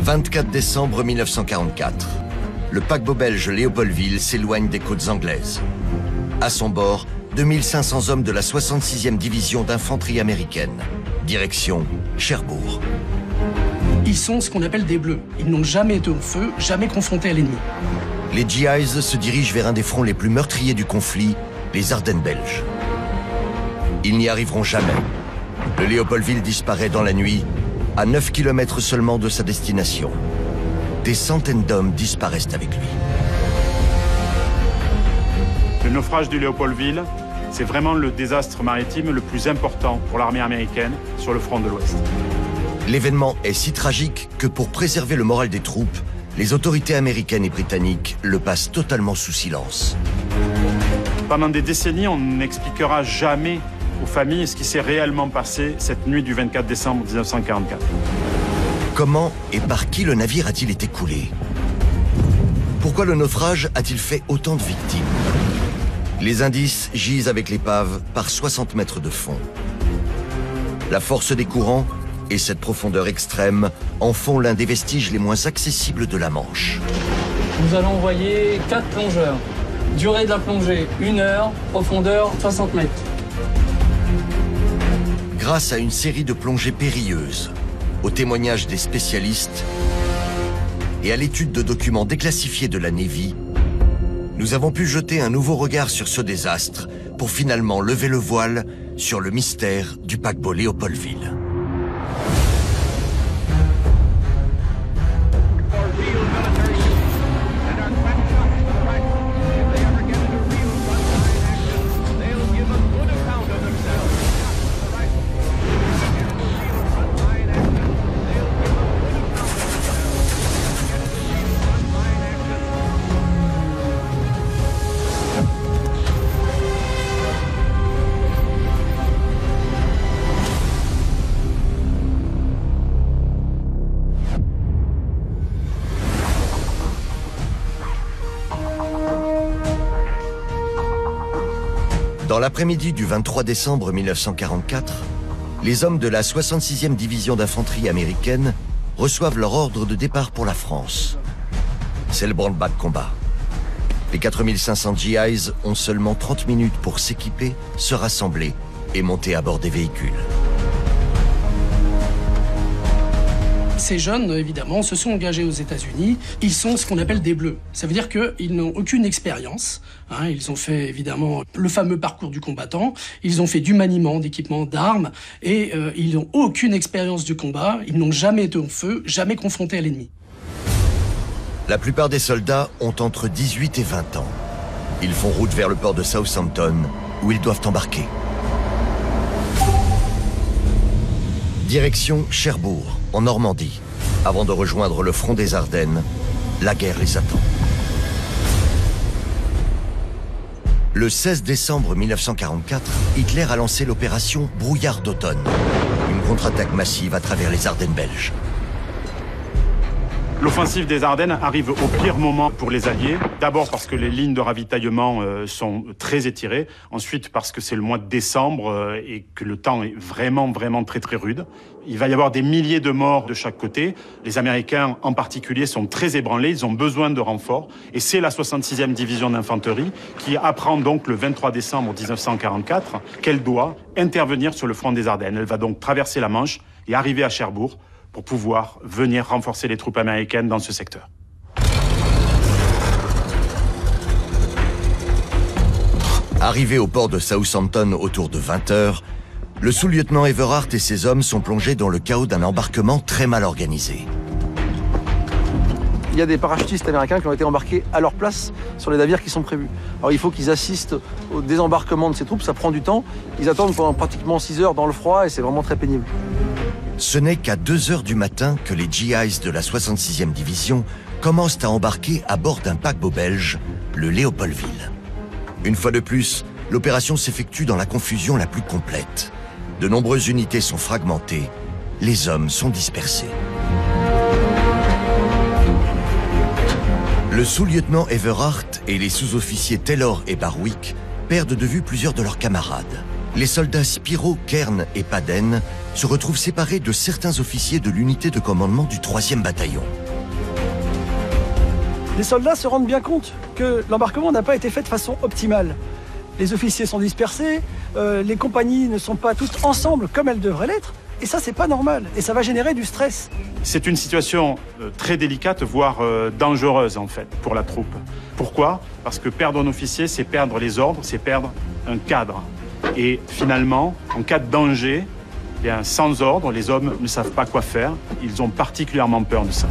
24 décembre 1944. Le paquebot belge Léopoldville s'éloigne des côtes anglaises. À son bord, 2500 hommes de la 66e division d'infanterie américaine. Direction Cherbourg. Ils sont ce qu'on appelle des bleus. Ils n'ont jamais été au feu, jamais confrontés à l'ennemi. Les GIs se dirigent vers un des fronts les plus meurtriers du conflit, les Ardennes belges. Ils n'y arriveront jamais. Le Léopoldville disparaît dans la nuit, à 9 km seulement de sa destination. Des centaines d'hommes disparaissent avec lui. Le naufrage du Léopoldville, c'est vraiment le désastre maritime le plus important pour l'armée américaine sur le front de l'Ouest. L'événement est si tragique que pour préserver le moral des troupes, les autorités américaines et britanniques le passent totalement sous silence. Pendant des décennies, on n'expliquera jamais aux familles ce qui s'est réellement passé cette nuit du 24 décembre 1944. Comment et par qui le navire a-t-il été coulé? Pourquoi le naufrage a-t-il fait autant de victimes? Les indices gisent avec l'épave par 60 mètres de fond. La force des courants et cette profondeur extrême en font l'un des vestiges les moins accessibles de la Manche. Nous allons envoyer 4 plongeurs. Durée de la plongée, 1 heure, profondeur 60 mètres. Grâce à une série de plongées périlleuses, aux témoignages des spécialistes et à l'étude de documents déclassifiés de la Navy, nous avons pu jeter un nouveau regard sur ce désastre pour finalement lever le voile sur le mystère du paquebot Léopoldville. Dans l'après-midi du 23 décembre 1944, les hommes de la 66e division d'infanterie américaine reçoivent leur ordre de départ pour la France. C'est le branle-bas de combat. Les 4500 GIs ont seulement 30 minutes pour s'équiper, se rassembler et monter à bord des véhicules. Ces jeunes, évidemment, se sont engagés aux États-Unis. Ils sont ce qu'on appelle des bleus. Ça veut dire qu'ils n'ont aucune expérience. Ils ont fait, évidemment, le fameux parcours du combattant. Ils ont fait du maniement, d'équipement, d'armes. Et ils n'ont aucune expérience du combat. Ils n'ont jamais été au feu, jamais confrontés à l'ennemi. La plupart des soldats ont entre 18 et 20 ans. Ils font route vers le port de Southampton, où ils doivent embarquer. Direction Cherbourg, en Normandie. Avant de rejoindre le front des Ardennes, la guerre les attend. Le 16 décembre 1944, Hitler a lancé l'opération Brouillard d'automne, une contre-attaque massive à travers les Ardennes belges. L'offensive des Ardennes arrive au pire moment pour les Alliés. D'abord parce que les lignes de ravitaillement sont très étirées. Ensuite parce que c'est le mois de décembre et que le temps est vraiment très rude. Il va y avoir des milliers de morts de chaque côté. Les Américains en particulier sont très ébranlés. Ils ont besoin de renforts. Et c'est la 66e division d'infanterie qui apprend donc le 23 décembre 1944 qu'elle doit intervenir sur le front des Ardennes. Elle va donc traverser la Manche et arriver à Cherbourg pour pouvoir venir renforcer les troupes américaines dans ce secteur. Arrivé au port de Southampton autour de 20 h, le sous-lieutenant Everhart et ses hommes sont plongés dans le chaos d'un embarquement très mal organisé. Il y a des parachutistes américains qui ont été embarqués à leur place sur les navires qui sont prévus. Alors il faut qu'ils assistent au désembarquement de ces troupes, ça prend du temps. Ils attendent pendant pratiquement 6 heures dans le froid et c'est vraiment très pénible. Ce n'est qu'à 2 h du matin que les GIs de la 66e division commencent à embarquer à bord d'un paquebot belge, le Léopoldville. Une fois de plus, l'opération s'effectue dans la confusion la plus complète. De nombreuses unités sont fragmentées, les hommes sont dispersés. Le sous-lieutenant Everhart et les sous-officiers Taylor et Barwick perdent de vue plusieurs de leurs camarades. Les soldats Spiro, Kern et Paden se retrouvent séparés de certains officiers de l'unité de commandement du 3e bataillon. Les soldats se rendent bien compte que l'embarquement n'a pas été fait de façon optimale. Les officiers sont dispersés, les compagnies ne sont pas toutes ensemble comme elles devraient l'être, et ça c'est pas normal, et ça va générer du stress. C'est une situation très délicate, voire dangereuse en fait, pour la troupe. Pourquoi? Parce que perdre un officier, c'est perdre les ordres, c'est perdre un cadre. Et finalement, en cas de danger, eh bien, sans ordre, les hommes ne savent pas quoi faire. Ils ont particulièrement peur de ça.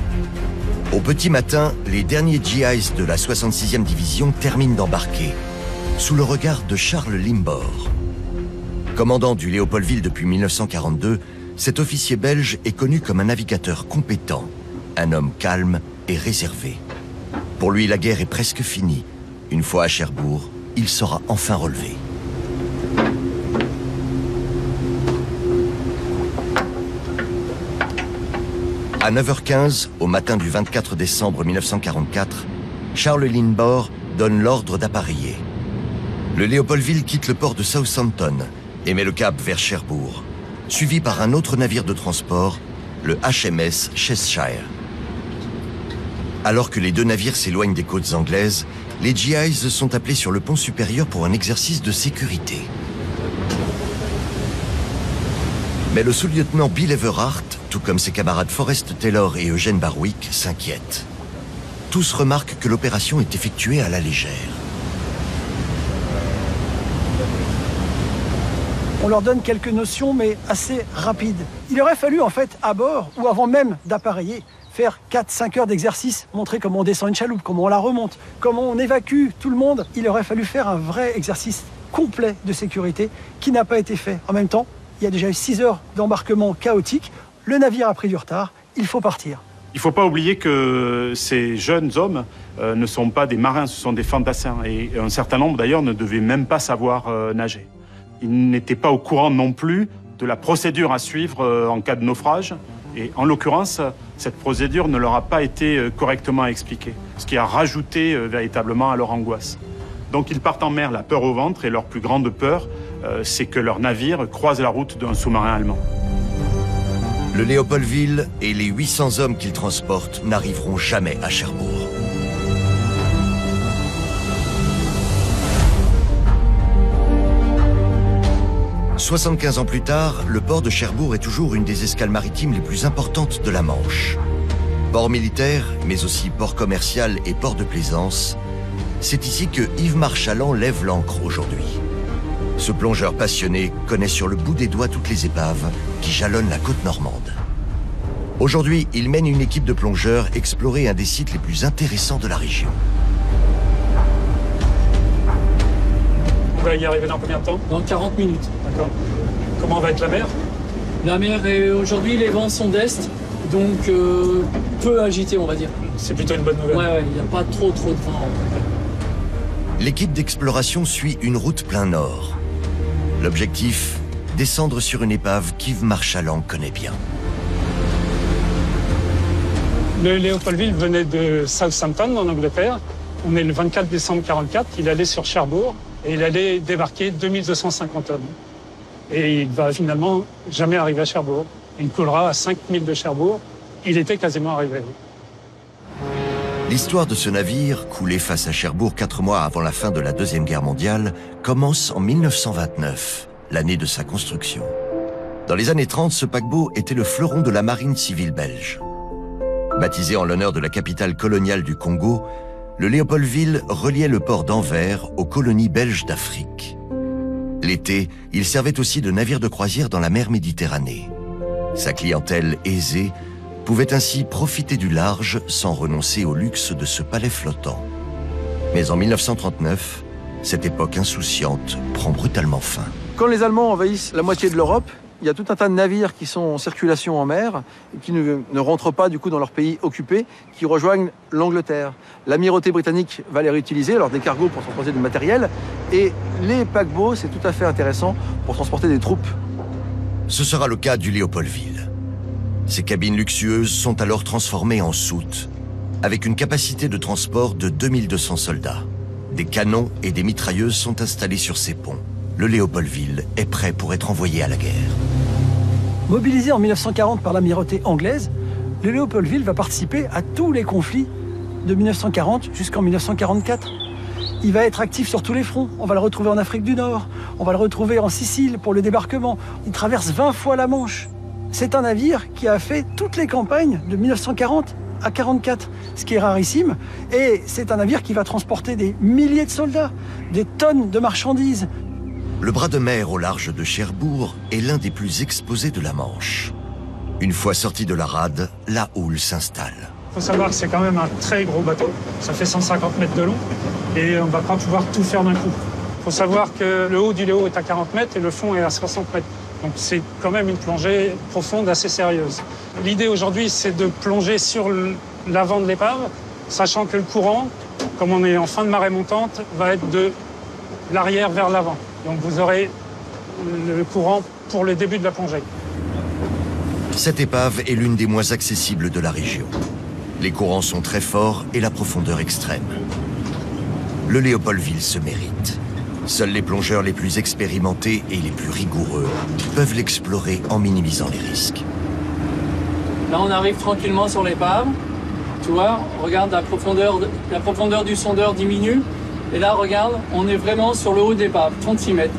Au petit matin, les derniers GIs de la 66e division terminent d'embarquer, sous le regard de Charles Limbor. Commandant du Léopoldville depuis 1942, cet officier belge est connu comme un navigateur compétent, un homme calme et réservé. Pour lui, la guerre est presque finie. Une fois à Cherbourg, il sera enfin relevé. À 9h15, au matin du 24 décembre 1944, Charles Limbor donne l'ordre d'appareiller. Le Léopoldville quitte le port de Southampton et met le cap vers Cherbourg, suivi par un autre navire de transport, le HMS Cheshire. Alors que les deux navires s'éloignent des côtes anglaises, les GIs sont appelés sur le pont supérieur pour un exercice de sécurité. Mais le sous-lieutenant Bill Everhart, tout comme ses camarades Forrest Taylor et Eugene Barwick, s'inquiètent. Tous remarquent que l'opération est effectuée à la légère. On leur donne quelques notions, mais assez rapides. Il aurait fallu, en fait, à bord, ou avant même d'appareiller, faire 4-5 heures d'exercice, montrer comment on descend une chaloupe, comment on la remonte, comment on évacue tout le monde. Il aurait fallu faire un vrai exercice complet de sécurité qui n'a pas été fait. En même temps, il y a déjà eu 6 heures d'embarquement chaotique. Le navire a pris du retard, il faut partir. Il ne faut pas oublier que ces jeunes hommes ne sont pas des marins, ce sont des fantassins. Et un certain nombre d'ailleurs ne devaient même pas savoir nager. Ils n'étaient pas au courant non plus de la procédure à suivre en cas de naufrage. Et en l'occurrence, cette procédure ne leur a pas été correctement expliquée, ce qui a rajouté véritablement à leur angoisse. Donc ils partent en mer la peur au ventre et leur plus grande peur, c'est que leur navire croise la route d'un sous-marin allemand. Le Léopoldville et les 800 hommes qu'il transporte n'arriveront jamais à Cherbourg. « 75 ans plus tard, le port de Cherbourg est toujours une des escales maritimes les plus importantes de la Manche. Port militaire, mais aussi port commercial et port de plaisance, c'est ici que Yves Marchalan lève l'ancre aujourd'hui. Ce plongeur passionné connaît sur le bout des doigts toutes les épaves qui jalonnent la côte normande. Aujourd'hui, il mène une équipe de plongeurs explorer un des sites les plus intéressants de la région. On va y arriver dans combien de temps? Dans 40 minutes. D'accord. Comment va être la mer? La mer, aujourd'hui, les vents sont d'est, donc peu agités, on va dire. C'est plutôt une bonne nouvelle. Ouais, il n'y a pas trop de vent. L'équipe d'exploration suit une route plein nord. L'objectif, descendre sur une épave qu'Yves Marchalan connaît bien. Le Léopoldville venait de Southampton, en Angleterre. On est le 24 décembre 1944. Il allait sur Cherbourg et il allait débarquer 2250 hommes. Et il va finalement jamais arriver à Cherbourg. Il coulera à 5000 de Cherbourg. Il était quasiment arrivé. L'histoire de ce navire, coulé face à Cherbourg 4 mois avant la fin de la Deuxième Guerre mondiale, commence en 1929, l'année de sa construction. Dans les années 30, ce paquebot était le fleuron de la marine civile belge. Baptisé en l'honneur de la capitale coloniale du Congo, le Léopoldville reliait le port d'Anvers aux colonies belges d'Afrique. L'été, il servait aussi de navire de croisière dans la mer Méditerranée. Sa clientèle aisée pouvait ainsi profiter du large sans renoncer au luxe de ce palais flottant. Mais en 1939, cette époque insouciante prend brutalement fin. Quand les Allemands envahissent la moitié de l'Europe, il y a tout un tas de navires qui sont en circulation en mer et qui ne rentrent pas du coup dans leur pays occupé, qui rejoignent l'Angleterre. L'amirauté britannique va les réutiliser, alors des cargos pour transporter du matériel, et les paquebots, c'est tout à fait intéressant pour transporter des troupes. Ce sera le cas du Léopoldville. Ces cabines luxueuses sont alors transformées en soutes, avec une capacité de transport de 2200 soldats. Des canons et des mitrailleuses sont installés sur ces ponts. le Léopoldville est prêt pour être envoyé à la guerre. Mobilisé en 1940 par l'amirauté anglaise, le Léopoldville va participer à tous les conflits de 1940 jusqu'en 1944. Il va être actif sur tous les fronts. On va le retrouver en Afrique du Nord, on va le retrouver en Sicile pour le débarquement. Il traverse 20 fois la Manche. C'est un navire qui a fait toutes les campagnes de 1940 à 1944, ce qui est rarissime. Et c'est un navire qui va transporter des milliers de soldats, des tonnes de marchandises. Le bras de mer au large de Cherbourg est l'un des plus exposés de la Manche. Une fois sorti de la rade, la houle s'installe. Il faut savoir que c'est quand même un très gros bateau. Ça fait 150 mètres de long et on ne va pas pouvoir tout faire d'un coup. Il faut savoir que le haut du Léo est à 40 mètres et le fond est à 60 mètres. Donc c'est quand même une plongée profonde assez sérieuse. L'idée aujourd'hui, c'est de plonger sur l'avant de l'épave, sachant que le courant, comme on est en fin de marée montante, va être de l'arrière vers l'avant. Donc vous aurez le courant pour le début de la plongée. Cette épave est l'une des moins accessibles de la région. Les courants sont très forts et la profondeur extrême. Le Léopoldville se mérite. Seuls les plongeurs les plus expérimentés et les plus rigoureux peuvent l'explorer en minimisant les risques. Là, on arrive tranquillement sur l'épave. Tu vois, regarde la profondeur du sondeur diminue. Et là, regarde, on est vraiment sur le haut de l'épave, 36 mètres.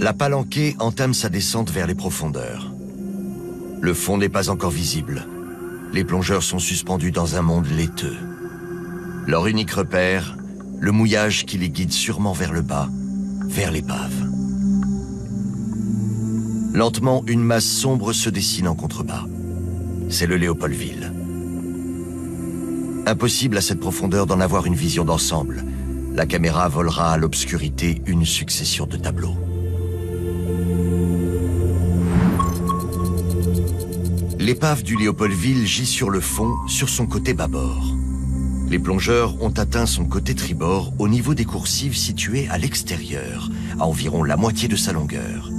La Palanquée entame sa descente vers les profondeurs. Le fond n'est pas encore visible. Les plongeurs sont suspendus dans un monde laiteux. Leur unique repère, le mouillage qui les guide sûrement vers le bas, vers l'épave. Lentement, une masse sombre se dessine en contrebas. C'est le Léopoldville. Impossible à cette profondeur d'en avoir une vision d'ensemble. La caméra volera à l'obscurité une succession de tableaux. L'épave du Léopoldville gît sur le fond, sur son côté bâbord. Les plongeurs ont atteint son côté tribord au niveau des coursives situées à l'extérieur, à environ la moitié de sa longueur.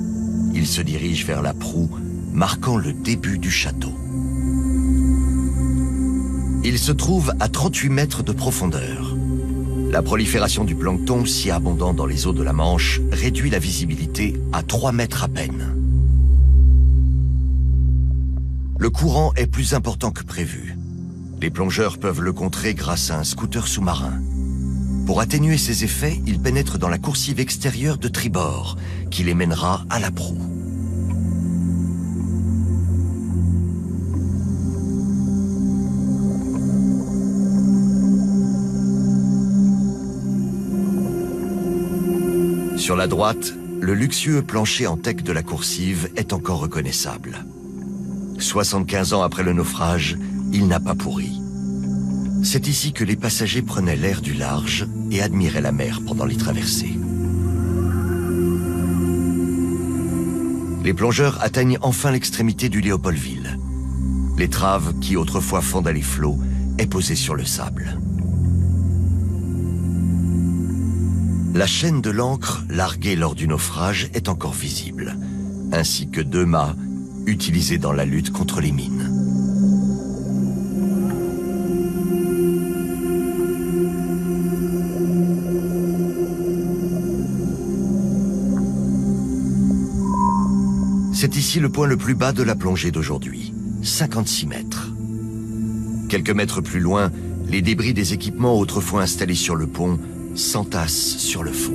Ils se dirigent vers la proue, marquant le début du château. Il se trouve à 38 mètres de profondeur. La prolifération du plancton, si abondant dans les eaux de la Manche, réduit la visibilité à 3 mètres à peine. Le courant est plus important que prévu. Les plongeurs peuvent le contrer grâce à un scooter sous-marin. Pour atténuer ces effets, ils pénètrent dans la coursive extérieure de tribord, qui les mènera à la proue. Sur la droite, le luxueux plancher en teck de la coursive est encore reconnaissable. 75 ans après le naufrage, il n'a pas pourri. C'est ici que les passagers prenaient l'air du large et admiraient la mer pendant les traversées. Les plongeurs atteignent enfin l'extrémité du Léopoldville. L'étrave, qui autrefois fondait les flots, est posée sur le sable. La chaîne de l'ancre larguée lors du naufrage est encore visible, ainsi que 2 mâts utilisés dans la lutte contre les mines. C'est ici le point le plus bas de la plongée d'aujourd'hui, 56 mètres. Quelques mètres plus loin, les débris des équipements autrefois installés sur le pont s'entassent sur le fond.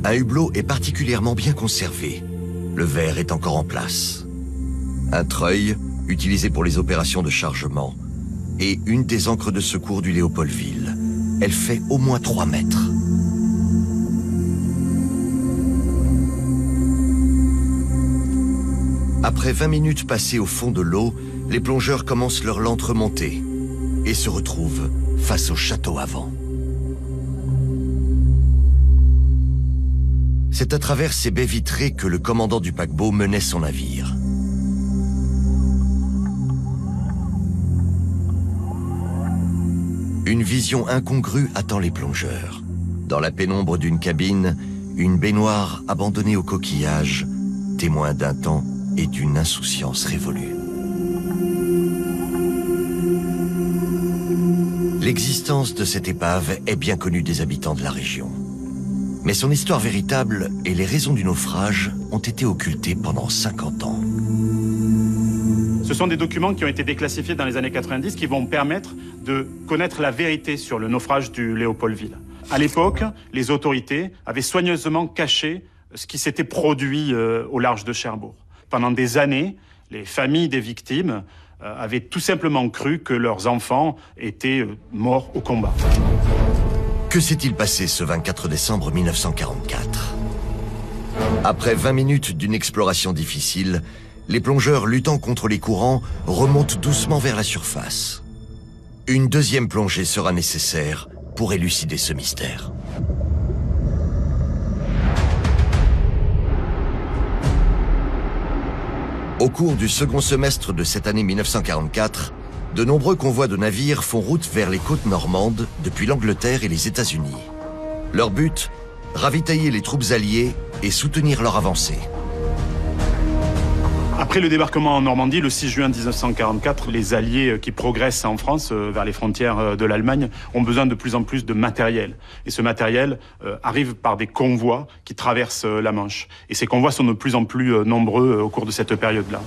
Un hublot est particulièrement bien conservé. Le verre est encore en place. Un treuil, utilisé pour les opérations de chargement, et une des ancres de secours du Léopoldville. Elle fait au moins 3 mètres. Après 20 minutes passées au fond de l'eau, les plongeurs commencent leur lente remontée et se retrouvent face au château avant. C'est à travers ces baies vitrées que le commandant du paquebot menait son navire. Une vision incongrue attend les plongeurs. Dans la pénombre d'une cabine, une baignoire abandonnée aux coquillages, témoin d'un temps et d'une insouciance révolue. L'existence de cette épave est bien connue des habitants de la région. Mais son histoire véritable et les raisons du naufrage ont été occultées pendant 50 ans. Ce sont des documents qui ont été déclassifiés dans les années 90 qui vont permettre de connaître la vérité sur le naufrage du Léopoldville. À l'époque, les autorités avaient soigneusement caché ce qui s'était produit au large de Cherbourg. Pendant des années, les familles des victimes avaient tout simplement cru que leurs enfants étaient morts au combat. Que s'est-il passé ce 24 décembre 1944 ? Après 20 minutes d'une exploration difficile, les plongeurs luttant contre les courants remontent doucement vers la surface. Une deuxième plongée sera nécessaire pour élucider ce mystère. Au cours du second semestre de cette année 1944, de nombreux convois de navires font route vers les côtes normandes depuis l'Angleterre et les États-Unis. Leur but, ravitailler les troupes alliées et soutenir leur avancée. Après le débarquement en Normandie, le 6 juin 1944, les Alliés qui progressent en France, vers les frontières de l'Allemagne, ont besoin de plus en plus de matériel. Et ce matériel arrive par des convois qui traversent la Manche. Et ces convois sont de plus en plus nombreux au cours de cette période-là.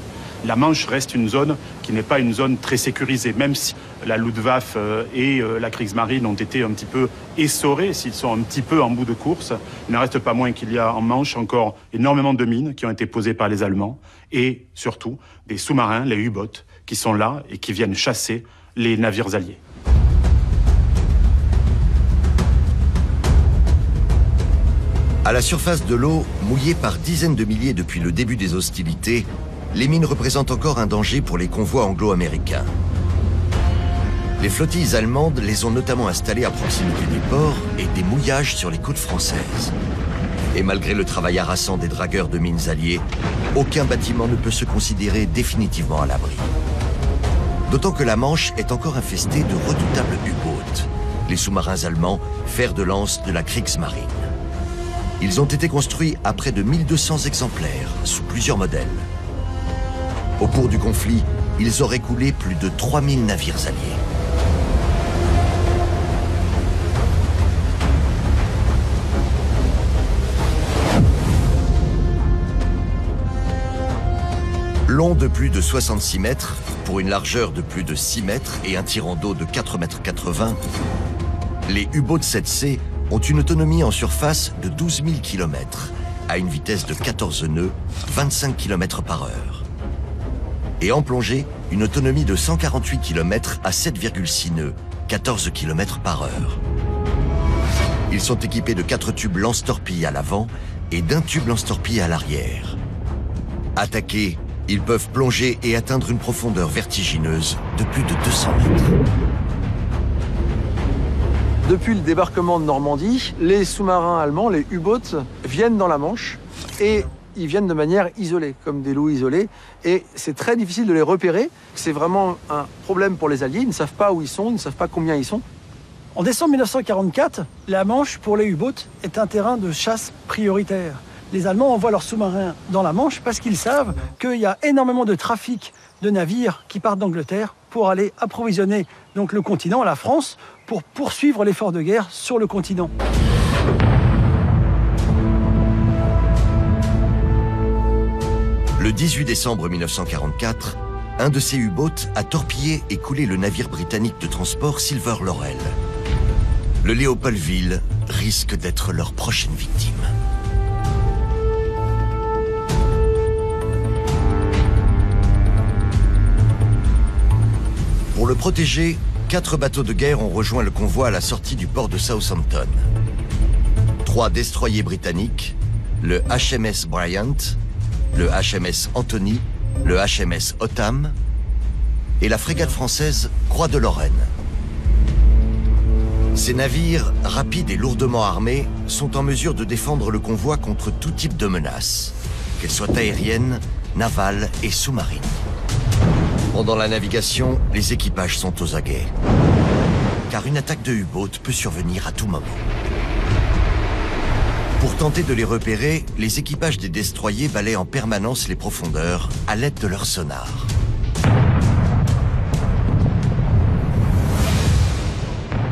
La Manche reste une zone qui n'est pas une zone très sécurisée, même si la Luftwaffe et la Kriegsmarine ont été un petit peu essorés, s'ils sont un petit peu en bout de course. Il n'en reste pas moins qu'il y a en Manche encore énormément de mines qui ont été posées par les Allemands et surtout des sous-marins, les U-boats, qui sont là et qui viennent chasser les navires alliés. À la surface de l'eau, mouillée par dizaines de milliers depuis le début des hostilités, les mines représentent encore un danger pour les convois anglo-américains. Les flottilles allemandes les ont notamment installées à proximité des ports et des mouillages sur les côtes françaises. Et malgré le travail harassant des dragueurs de mines alliés, aucun bâtiment ne peut se considérer définitivement à l'abri. D'autant que la Manche est encore infestée de redoutables U-boats, les sous-marins allemands, fer de lance de la Kriegsmarine. Ils ont été construits à près de 1200 exemplaires, sous plusieurs modèles. Au cours du conflit, ils auraient coulé plus de 3000 navires alliés. Long de plus de 66 mètres, pour une largeur de plus de 6 mètres et un tirant d'eau de 4,80 m, les U-boats 7C ont une autonomie en surface de 12 000 km, à une vitesse de 14 nœuds, 25 km par heure. Et en plongée, une autonomie de 148 km à 7,6 nœuds, 14 km par heure. Ils sont équipés de 4 tubes lance-torpilles à l'avant et d'un tube lance-torpille à l'arrière. Attaqués, ils peuvent plonger et atteindre une profondeur vertigineuse de plus de 200 mètres. Depuis le débarquement de Normandie, les sous-marins allemands, les U-boats, viennent dans la Manche et ils viennent de manière isolée, comme des loups isolés. Et c'est très difficile de les repérer. C'est vraiment un problème pour les Alliés. Ils ne savent pas où ils sont, ils ne savent pas combien ils sont. En décembre 1944, la Manche, pour les U-boats, est un terrain de chasse prioritaire. Les Allemands envoient leurs sous-marins dans la Manche parce qu'ils savent qu'il y a énormément de trafic de navires qui partent d'Angleterre pour aller approvisionner donc le continent, la France, pour poursuivre l'effort de guerre sur le continent. Le 18 décembre 1944, un de ces U-boats a torpillé et coulé le navire britannique de transport Silver Laurel. Le Léopoldville risque d'être leur prochaine victime. Pour le protéger, 4 bateaux de guerre ont rejoint le convoi à la sortie du port de Southampton. 3 destroyers britanniques, le HMS Bryant, le HMS Anthony, le HMS Hotham et la frégate française Croix de Lorraine. Ces navires, rapides et lourdement armés, sont en mesure de défendre le convoi contre tout type de menaces, qu'elles soient aériennes, navales et sous-marines. Pendant la navigation, les équipages sont aux aguets, car une attaque de U-boat peut survenir à tout moment. Pour tenter de les repérer, les équipages des destroyers balaient en permanence les profondeurs à l'aide de leurs sonars.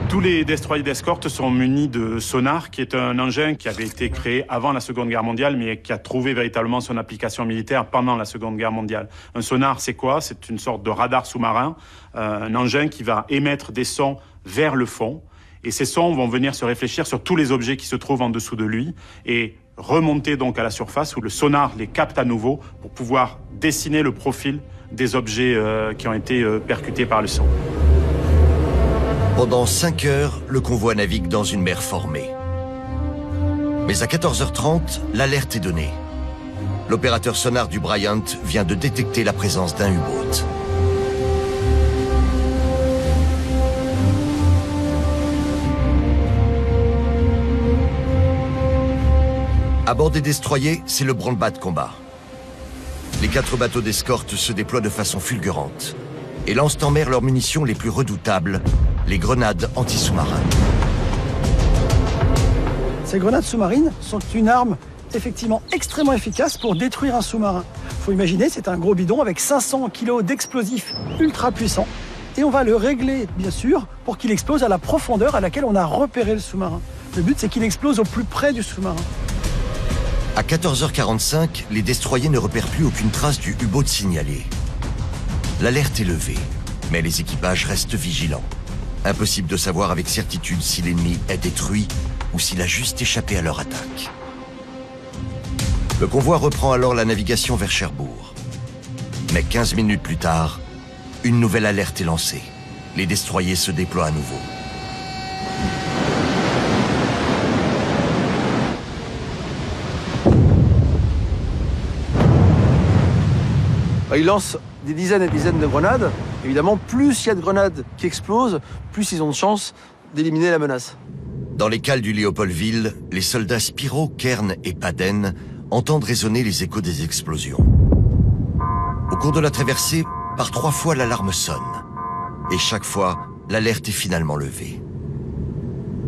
Tous les destroyers d'escorte sont munis de sonar, qui est un engin qui avait été créé avant la Seconde Guerre mondiale, mais qui a trouvé véritablement son application militaire pendant la Seconde Guerre mondiale. Un sonar, c'est quoi? C'est une sorte de radar sous-marin, un engin qui va émettre des sons vers le fond. Et ces sons vont venir se réfléchir sur tous les objets qui se trouvent en dessous de lui et remonter donc à la surface où le sonar les capte à nouveau pour pouvoir dessiner le profil des objets qui ont été percutés par le son. Pendant 5 heures, le convoi navigue dans une mer formée. Mais à 14h30, l'alerte est donnée. L'opérateur sonar du Bryant vient de détecter la présence d'un U-boat. À bord des destroyers, c'est le branle-bas de combat. Les 4 bateaux d'escorte se déploient de façon fulgurante et lancent en mer leurs munitions les plus redoutables, les grenades anti-sous-marins. Ces grenades sous-marines sont une arme effectivement extrêmement efficace pour détruire un sous-marin. Il faut imaginer, c'est un gros bidon avec 500 kg d'explosifs ultra puissants et on va le régler, bien sûr, pour qu'il explose à la profondeur à laquelle on a repéré le sous-marin. Le but, c'est qu'il explose au plus près du sous-marin. À 14h45, les destroyers ne repèrent plus aucune trace du U-boat signalé. L'alerte est levée, mais les équipages restent vigilants. Impossible de savoir avec certitude si l'ennemi est détruit ou s'il a juste échappé à leur attaque. Le convoi reprend alors la navigation vers Cherbourg. Mais 15 minutes plus tard, une nouvelle alerte est lancée. Les destroyers se déploient à nouveau. Ils lancent des dizaines et des dizaines de grenades. Évidemment, plus il y a de grenades qui explosent, plus ils ont de chances d'éliminer la menace. Dans les cales du Léopoldville, les soldats Spiro, Kern et Paden entendent résonner les échos des explosions. Au cours de la traversée, par 3 fois l'alarme sonne. Et chaque fois, l'alerte est finalement levée.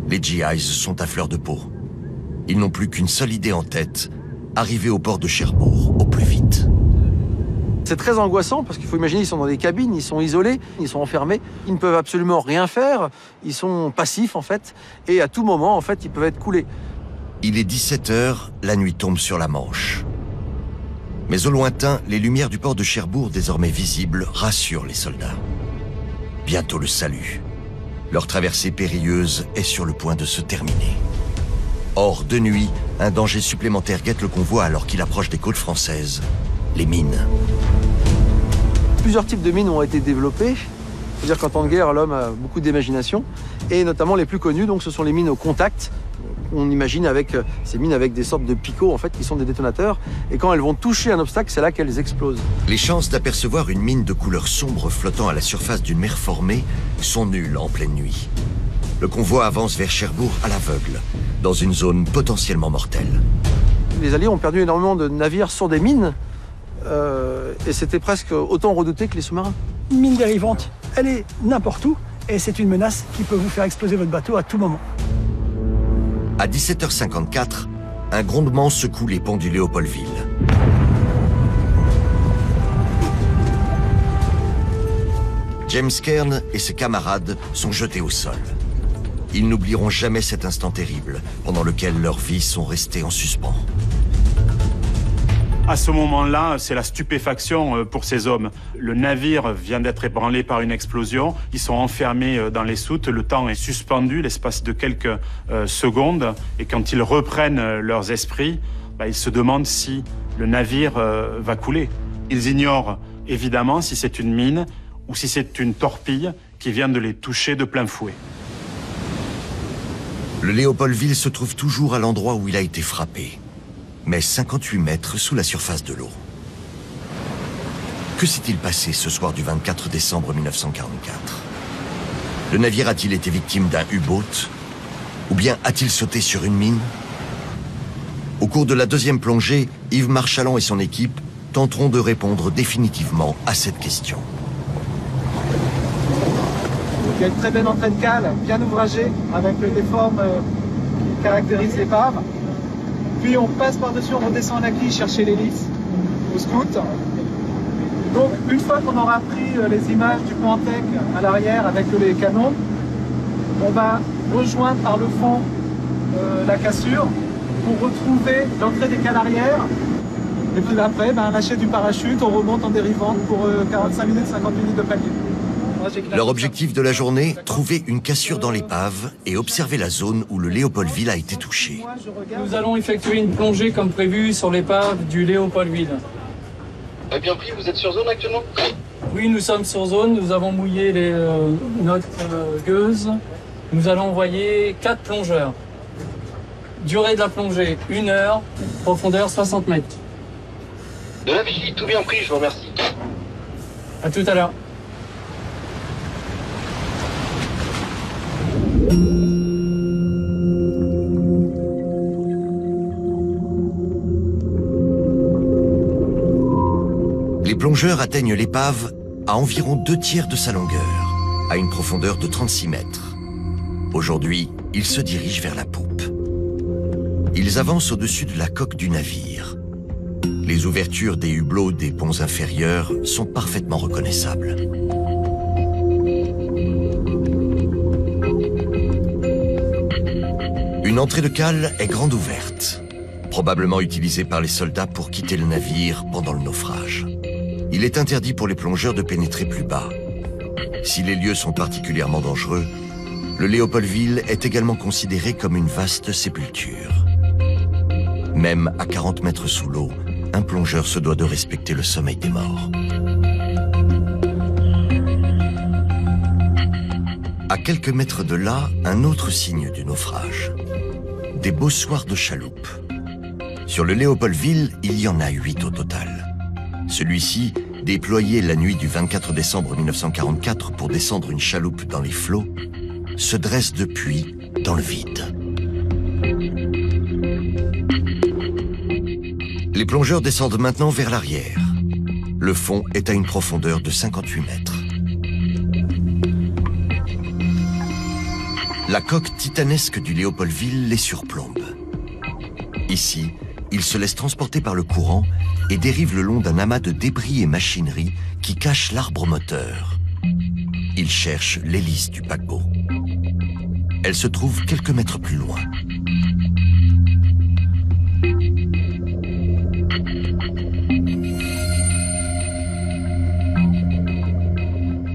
Les GIs sont à fleur de peau. Ils n'ont plus qu'une seule idée en tête, arriver au port de Cherbourg au plus vite. C'est très angoissant parce qu'il faut imaginer, ils sont dans des cabines, ils sont isolés, ils sont enfermés, ils ne peuvent absolument rien faire, ils sont passifs en fait, et à tout moment en fait, ils peuvent être coulés. Il est 17h, la nuit tombe sur la Manche. Mais au lointain, les lumières du port de Cherbourg, désormais visibles, rassurent les soldats. Bientôt le salut. Leur traversée périlleuse est sur le point de se terminer. Or, de nuit, un danger supplémentaire guette le convoi alors qu'il approche des côtes françaises. Les mines. Plusieurs types de mines ont été développés. C'est-à-dire qu'en temps de guerre, l'homme a beaucoup d'imagination. Et notamment les plus connues, donc, ce sont les mines au contact. On imagine avec ces mines avec des sortes de picots en fait, qui sont des détonateurs. Et quand elles vont toucher un obstacle, c'est là qu'elles explosent. Les chances d'apercevoir une mine de couleur sombre flottant à la surface d'une mer formée sont nulles en pleine nuit. Le convoi avance vers Cherbourg à l'aveugle, dans une zone potentiellement mortelle. Les Alliés ont perdu énormément de navires sur des mines. Et c'était presque autant redouté que les sous-marins. Une mine dérivante, elle est n'importe où et c'est une menace qui peut vous faire exploser votre bateau à tout moment. À 17h54, un grondement secoue les ponts du Léopoldville. James Cairn et ses camarades sont jetés au sol. Ils n'oublieront jamais cet instant terrible pendant lequel leurs vies sont restées en suspens. À ce moment-là, c'est la stupéfaction pour ces hommes. Le navire vient d'être ébranlé par une explosion. Ils sont enfermés dans les soutes. Le temps est suspendu l'espace de quelques secondes. Et quand ils reprennent leurs esprits, ils se demandent si le navire va couler. Ils ignorent évidemment si c'est une mine ou si c'est une torpille qui vient de les toucher de plein fouet. Le Léopoldville se trouve toujours à l'endroit où il a été frappé, mais 58 mètres sous la surface de l'eau. Que s'est-il passé ce soir du 24 décembre 1944 ? Le navire a-t-il été victime d'un U-boat? Ou bien a-t-il sauté sur une mine? Au cours de la deuxième plongée, Yves Marchalan et son équipe tenteront de répondre définitivement à cette question. Il y a une très belle entrée de cale, bien ouvragée, avec les formes qui caractérisent l'épave. Puis on passe par-dessus, on redescend à la quille chercher l'hélice au scout. Donc une fois qu'on aura pris les images du pont Antec à l'arrière avec les canons, on va rejoindre par le fond la cassure pour retrouver l'entrée des cales arrière. Et puis après, lâcher du parachute, on remonte en dérivante pour 45 minutes, 50 minutes de palier. Leur objectif de la journée, trouver une cassure dans l'épave et observer la zone où le Léopoldville a été touché. Nous allons effectuer une plongée comme prévu sur l'épave du Léopoldville. Bien pris, vous êtes sur zone actuellement? Oui, nous sommes sur zone, nous avons mouillé notre gueuse. Nous allons envoyer 4 plongeurs. Durée de la plongée, 1 heure, profondeur 60 mètres. De la vigie, tout bien pris, je vous remercie. À tout à l'heure. Les plongeurs atteignent l'épave à environ 2/3 de sa longueur, à une profondeur de 36 mètres. Aujourd'hui, ils se dirigent vers la poupe. Ils avancent au-dessus de la coque du navire. Les ouvertures des hublots des ponts inférieurs sont parfaitement reconnaissables. Une entrée de cale est grande ouverte, probablement utilisée par les soldats pour quitter le navire pendant le naufrage. Il est interdit pour les plongeurs de pénétrer plus bas. Si les lieux sont particulièrement dangereux, le Léopoldville est également considéré comme une vaste sépulture. Même à 40 mètres sous l'eau, un plongeur se doit de respecter le sommeil des morts. À quelques mètres de là, un autre signe du naufrage. Des bossoirs de chaloupes. Sur le Léopoldville, il y en a 8 au total. Celui-ci, déployé la nuit du 24 décembre 1944 pour descendre une chaloupe dans les flots, se dresse depuis dans le vide. Les plongeurs descendent maintenant vers l'arrière. Le fond est à une profondeur de 58 mètres. La coque titanesque du Léopoldville les surplombe. Ici, ils se laissent transporter par le courant et dérivent le long d'un amas de débris et machinerie qui cache l'arbre moteur. Ils cherchent l'hélice du paquebot. Elle se trouve quelques mètres plus loin.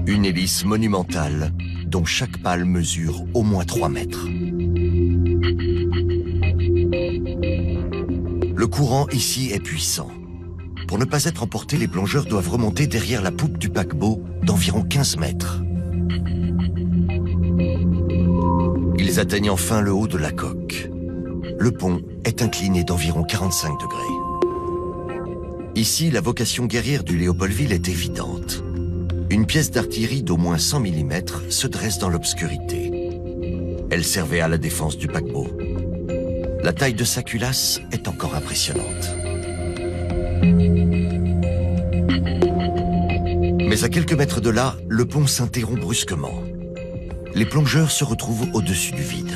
Une hélice monumentale dont chaque pale mesure au moins 3 mètres. Le courant ici est puissant. Pour ne pas être emportés, les plongeurs doivent remonter derrière la poupe du paquebot d'environ 15 mètres. Ils atteignent enfin le haut de la coque. Le pont est incliné d'environ 45 degrés. Ici, la vocation guerrière du Léopoldville est évidente. Une pièce d'artillerie d'au moins 100 mm se dresse dans l'obscurité. Elle servait à la défense du paquebot. La taille de sa culasse est encore impressionnante. Mais à quelques mètres de là, le pont s'interrompt brusquement. Les plongeurs se retrouvent au-dessus du vide.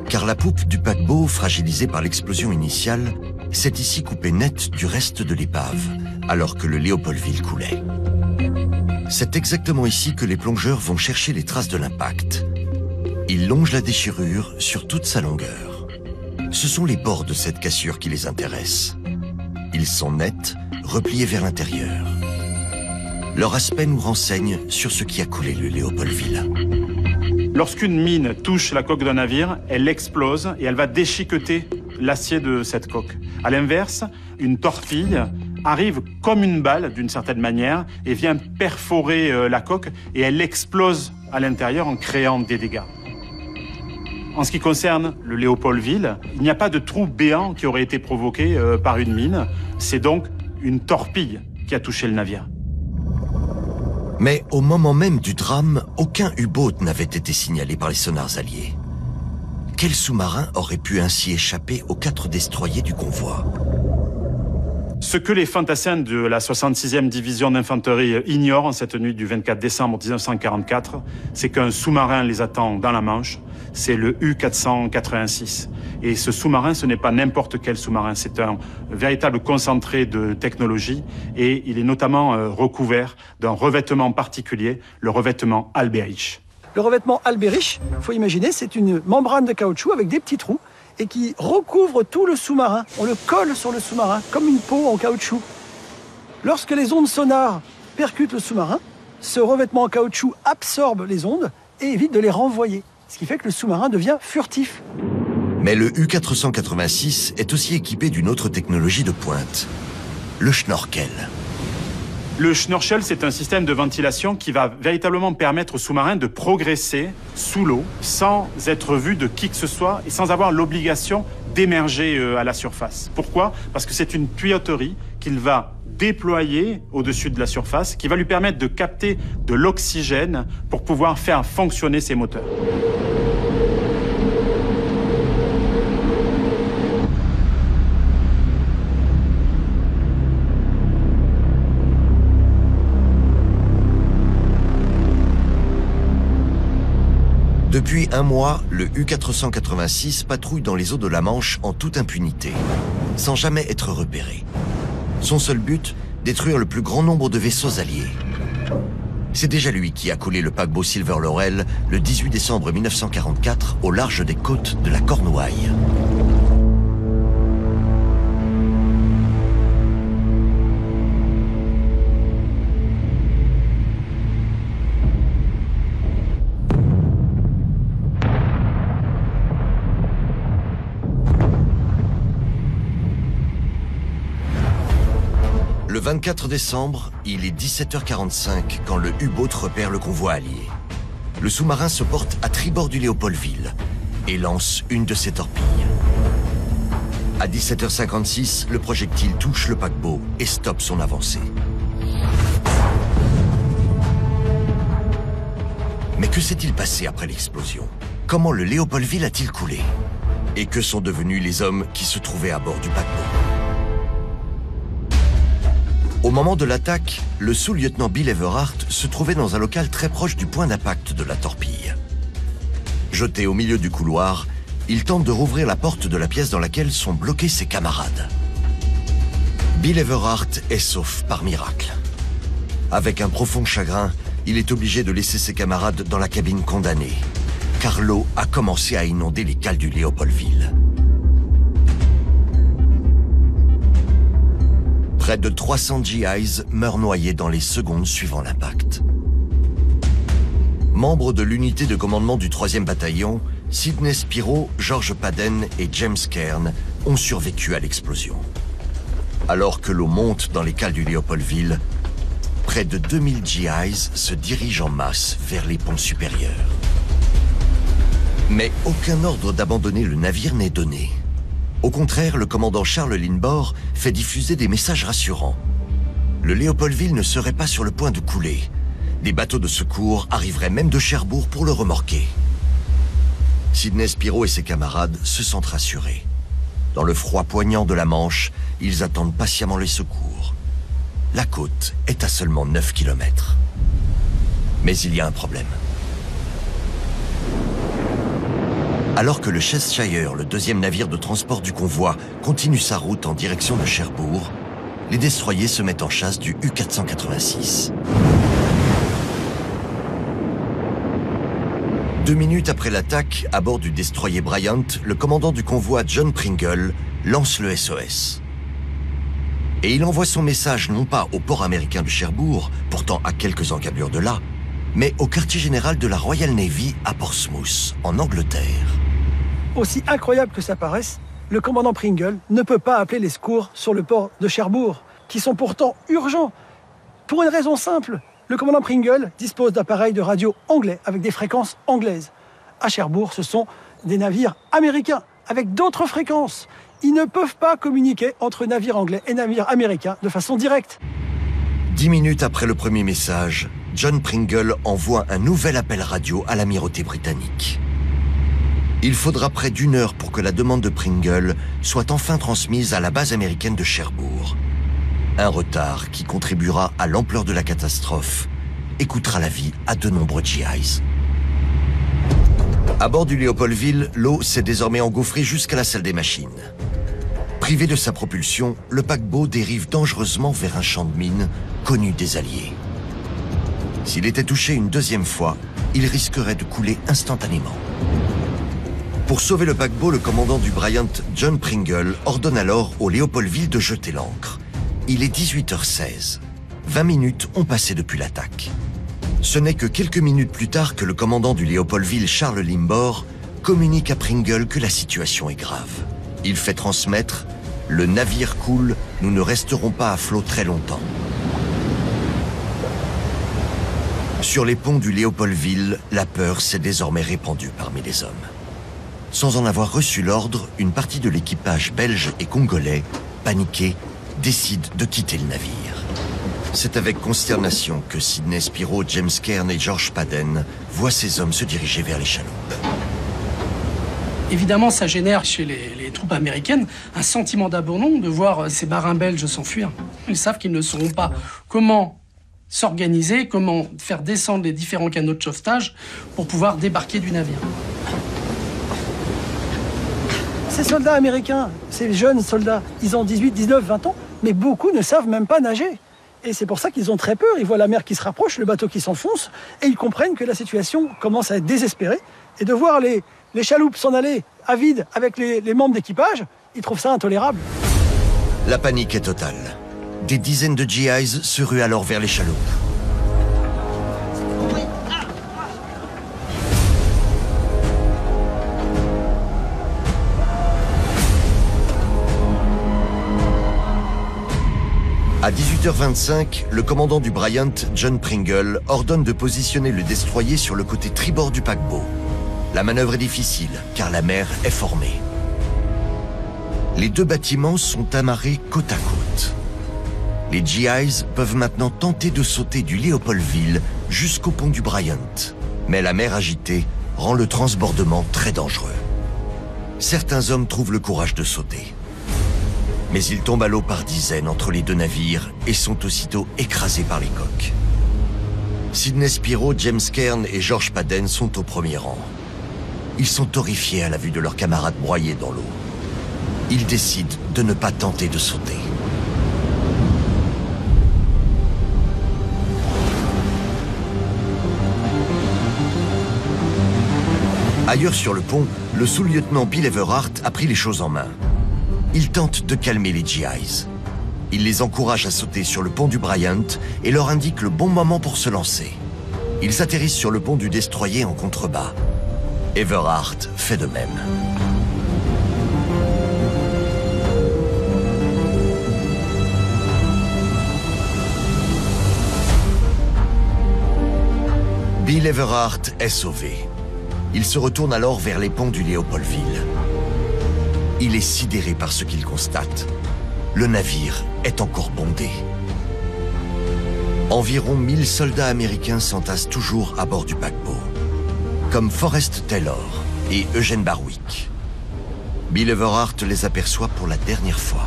Car la poupe du paquebot, fragilisée par l'explosion initiale, s'est ici coupée net du reste de l'épave, alors que le Léopoldville coulait. C'est exactement ici que les plongeurs vont chercher les traces de l'impact. Ils longent la déchirure sur toute sa longueur. Ce sont les bords de cette cassure qui les intéressent. Ils sont nets, repliés vers l'intérieur. Leur aspect nous renseigne sur ce qui a coulé le Léopoldville. Lorsqu'une mine touche la coque d'un navire, elle explose et elle va déchiqueter l'acier de cette coque. À l'inverse, une torpille arrive comme une balle, d'une certaine manière, et vient perforer la coque et elle explose à l'intérieur en créant des dégâts. En ce qui concerne le Léopoldville, il n'y a pas de trou béant qui aurait été provoqué par une mine. C'est donc une torpille qui a touché le navire. Mais au moment même du drame, aucun U-boat n'avait été signalé par les sonars alliés. Quel sous-marin aurait pu ainsi échapper aux 4 destroyers du convoi? Ce que les fantassins de la 66e division d'infanterie ignorent en cette nuit du 24 décembre 1944, c'est qu'un sous-marin les attend dans la Manche, c'est le U-486. Et ce sous-marin, ce n'est pas n'importe quel sous-marin, c'est un véritable concentré de technologie et il est notamment recouvert d'un revêtement particulier, le revêtement Alberich. Le revêtement Alberich, il faut imaginer, c'est une membrane de caoutchouc avec des petits trous et qui recouvre tout le sous-marin. On le colle sur le sous-marin comme une peau en caoutchouc. Lorsque les ondes sonars percutent le sous-marin, ce revêtement en caoutchouc absorbe les ondes et évite de les renvoyer. Ce qui fait que le sous-marin devient furtif. Mais le U-486 est aussi équipé d'une autre technologie de pointe, le schnorkel. Le schnorchel, c'est un système de ventilation qui va véritablement permettre aux sous-marins de progresser sous l'eau sans être vu de qui que ce soit et sans avoir l'obligation d'émerger à la surface. Pourquoi? Parce que c'est une tuyauterie qu'il va déployer au-dessus de la surface qui va lui permettre de capter de l'oxygène pour pouvoir faire fonctionner ses moteurs. Depuis un mois, le U-486 patrouille dans les eaux de la Manche en toute impunité, sans jamais être repéré. Son seul but, détruire le plus grand nombre de vaisseaux alliés. C'est déjà lui qui a coulé le paquebot Silver Laurel le 18 décembre 1944 au large des côtes de la Cornouaille. Le 24 décembre, il est 17h45 quand le U-boat repère le convoi allié. Le sous-marin se porte à tribord du Léopoldville et lance une de ses torpilles. À 17h56, le projectile touche le paquebot et stoppe son avancée. Mais que s'est-il passé après l'explosion? Comment le Léopoldville a-t-il coulé? Et que sont devenus les hommes qui se trouvaient à bord du paquebot? Au moment de l'attaque, le sous-lieutenant Bill Everhart se trouvait dans un local très proche du point d'impact de la torpille. Jeté au milieu du couloir, il tente de rouvrir la porte de la pièce dans laquelle sont bloqués ses camarades. Bill Everhart est sauf par miracle. Avec un profond chagrin, il est obligé de laisser ses camarades dans la cabine condamnée, car l'eau a commencé à inonder les cales du Léopoldville. Près de 300 GIs meurent noyés dans les secondes suivant l'impact. Membres de l'unité de commandement du 3e bataillon, Sidney Spiro, George Paden et James Cairn ont survécu à l'explosion. Alors que l'eau monte dans les cales du Léopoldville, près de 2000 GIs se dirigent en masse vers les ponts supérieurs. Mais aucun ordre d'abandonner le navire n'est donné. Au contraire, le commandant Charles Lindborg fait diffuser des messages rassurants. Le Léopoldville ne serait pas sur le point de couler. Des bateaux de secours arriveraient même de Cherbourg pour le remorquer. Sidney Spiro et ses camarades se sentent rassurés. Dans le froid poignant de la Manche, ils attendent patiemment les secours. La côte est à seulement 9 km. Mais il y a un problème. Alors que le Cheshire, le 2e navire de transport du convoi, continue sa route en direction de Cherbourg, les destroyers se mettent en chasse du U-486. 2 minutes après l'attaque, à bord du destroyer Bryant, le commandant du convoi John Pringle lance le SOS. Et il envoie son message non pas au port américain de Cherbourg, pourtant à quelques encablures de là, mais au quartier général de la Royal Navy à Portsmouth, en Angleterre. Aussi incroyable que ça paraisse, le commandant Pringle ne peut pas appeler les secours sur le port de Cherbourg, qui sont pourtant urgents. Pour une raison simple, le commandant Pringle dispose d'appareils de radio anglais avec des fréquences anglaises. À Cherbourg, ce sont des navires américains avec d'autres fréquences. Ils ne peuvent pas communiquer entre navires anglais et navires américains de façon directe. 10 minutes après le premier message, John Pringle envoie un nouvel appel radio à l'amirauté britannique. Il faudra près d'1 heure pour que la demande de Pringle soit enfin transmise à la base américaine de Cherbourg. Un retard qui contribuera à l'ampleur de la catastrophe et coûtera la vie à de nombreux GIs. À bord du Léopoldville, l'eau s'est désormais engouffrée jusqu'à la salle des machines. Privé de sa propulsion, le paquebot dérive dangereusement vers un champ de mines connu des Alliés. S'il était touché une deuxième fois, il risquerait de couler instantanément. Pour sauver le paquebot, le commandant du Bryant, John Pringle, ordonne alors au Léopoldville de jeter l'ancre. Il est 18h16. 20 minutes ont passé depuis l'attaque. Ce n'est que quelques minutes plus tard que le commandant du Léopoldville, Charles Limbor, communique à Pringle que la situation est grave. Il fait transmettre « Le navire coule, nous ne resterons pas à flot très longtemps ». Sur les ponts du Léopoldville, la peur s'est désormais répandue parmi les hommes. Sans en avoir reçu l'ordre, une partie de l'équipage belge et congolais, paniqué, décide de quitter le navire. C'est avec consternation que Sidney Spiro, James Cairn et George Paden voient ces hommes se diriger vers les chaloupes. Évidemment, ça génère chez les troupes américaines un sentiment d'abandon de voir ces marins belges s'enfuir. Ils savent qu'ils ne sauront pas comment s'organiser, comment faire descendre les différents canots de sauvetage pour pouvoir débarquer du navire. Ces soldats américains, ces jeunes soldats, ils ont 18, 19, 20 ans, mais beaucoup ne savent même pas nager. Et c'est pour ça qu'ils ont très peur. Ils voient la mer qui se rapproche, le bateau qui s'enfonce, et ils comprennent que la situation commence à être désespérée. Et de voir les chaloupes s'en aller à vide avec les membres d'équipage, ils trouvent ça intolérable. La panique est totale. Des dizaines de GIs se ruent alors vers les chaloupes. À 18h25, le commandant du Bryant, John Pringle, ordonne de positionner le destroyer sur le côté tribord du paquebot. La manœuvre est difficile, car la mer est formée. Les deux bâtiments sont amarrés côte à côte. Les GIs peuvent maintenant tenter de sauter du Léopoldville jusqu'au pont du Bryant. Mais la mer agitée rend le transbordement très dangereux. Certains hommes trouvent le courage de sauter. Mais ils tombent à l'eau par dizaines entre les deux navires et sont aussitôt écrasés par les coques. Sidney Spiro, James Cairn et George Paden sont au premier rang. Ils sont horrifiés à la vue de leurs camarades broyés dans l'eau. Ils décident de ne pas tenter de sauter. Ailleurs sur le pont, le sous-lieutenant Bill Everhart a pris les choses en main. Il tente de calmer les GIs. Il les encourage à sauter sur le pont du Bryant et leur indique le bon moment pour se lancer. Ils atterrissent sur le pont du destroyer en contrebas. Everhart fait de même. Bill Everhart est sauvé. Il se retourne alors vers les ponts du Léopoldville. Il est sidéré par ce qu'il constate. Le navire est encore bondé. Environ 1000 soldats américains s'entassent toujours à bord du paquebot, comme Forrest Taylor et Eugene Barwick. Bill Everhart les aperçoit pour la dernière fois.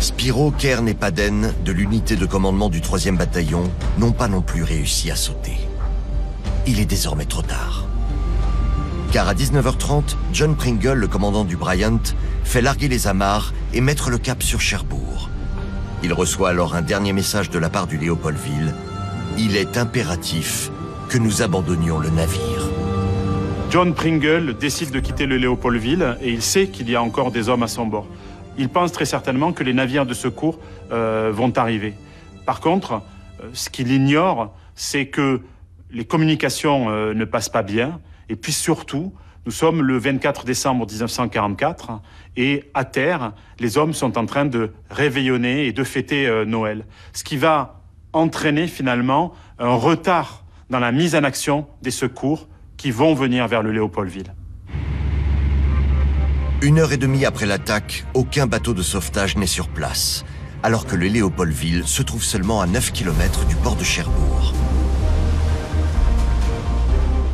Spiro, Cairn et Paden, de l'unité de commandement du 3e bataillon, n'ont pas non plus réussi à sauter. Il est désormais trop tard. Car à 19h30, John Pringle, le commandant du Bryant, fait larguer les amarres et mettre le cap sur Cherbourg. Il reçoit alors un dernier message de la part du Léopoldville. Il est impératif que nous abandonnions le navire. John Pringle décide de quitter le Léopoldville et il sait qu'il y a encore des hommes à son bord. Il pense très certainement que les navires de secours vont arriver. Par contre, ce qu'il ignore, c'est que les communications ne passent pas bien. Et puis surtout, nous sommes le 24 décembre 1944 et à terre, les hommes sont en train de réveillonner et de fêter Noël. Ce qui va entraîner finalement un retard dans la mise en action des secours qui vont venir vers le Léopoldville. 1h30 après l'attaque, aucun bateau de sauvetage n'est sur place. alors que le Léopoldville se trouve seulement à 9 km du port de Cherbourg.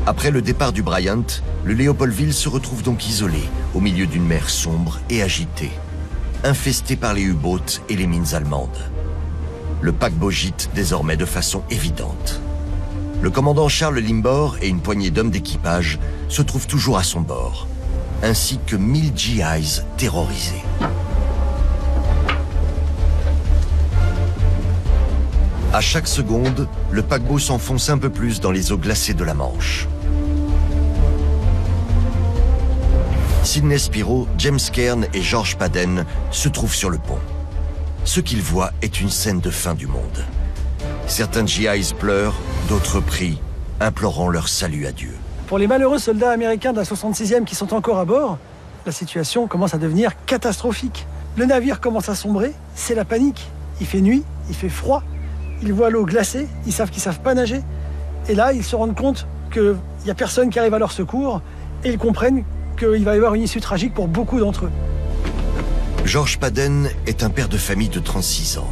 Après le départ du Bryant, le Léopoldville se retrouve donc isolé, au milieu d'une mer sombre et agitée, infesté par les U-boats et les mines allemandes. Le paquebot gîte désormais de façon évidente. Le commandant Charles Limbor et une poignée d'hommes d'équipage se trouvent toujours à son bord, ainsi que 1000 GIs terrorisés. À chaque seconde, le paquebot s'enfonce un peu plus dans les eaux glacées de la Manche. Sidney Spiro, James Cairn et George Paden se trouvent sur le pont. Ce qu'ils voient est une scène de fin du monde. Certains GIs pleurent, d'autres prient, implorant leur salut à Dieu. Pour les malheureux soldats américains de la 66e qui sont encore à bord, la situation commence à devenir catastrophique. Le navire commence à sombrer, c'est la panique. Il fait nuit, il fait froid, ils voient l'eau glacée, ils savent qu'ils ne savent pas nager. Et là, ils se rendent compte qu'il n'y a personne qui arrive à leur secours et ils comprennent qu'il va y avoir une issue tragique pour beaucoup d'entre eux. George Paden est un père de famille de 36 ans.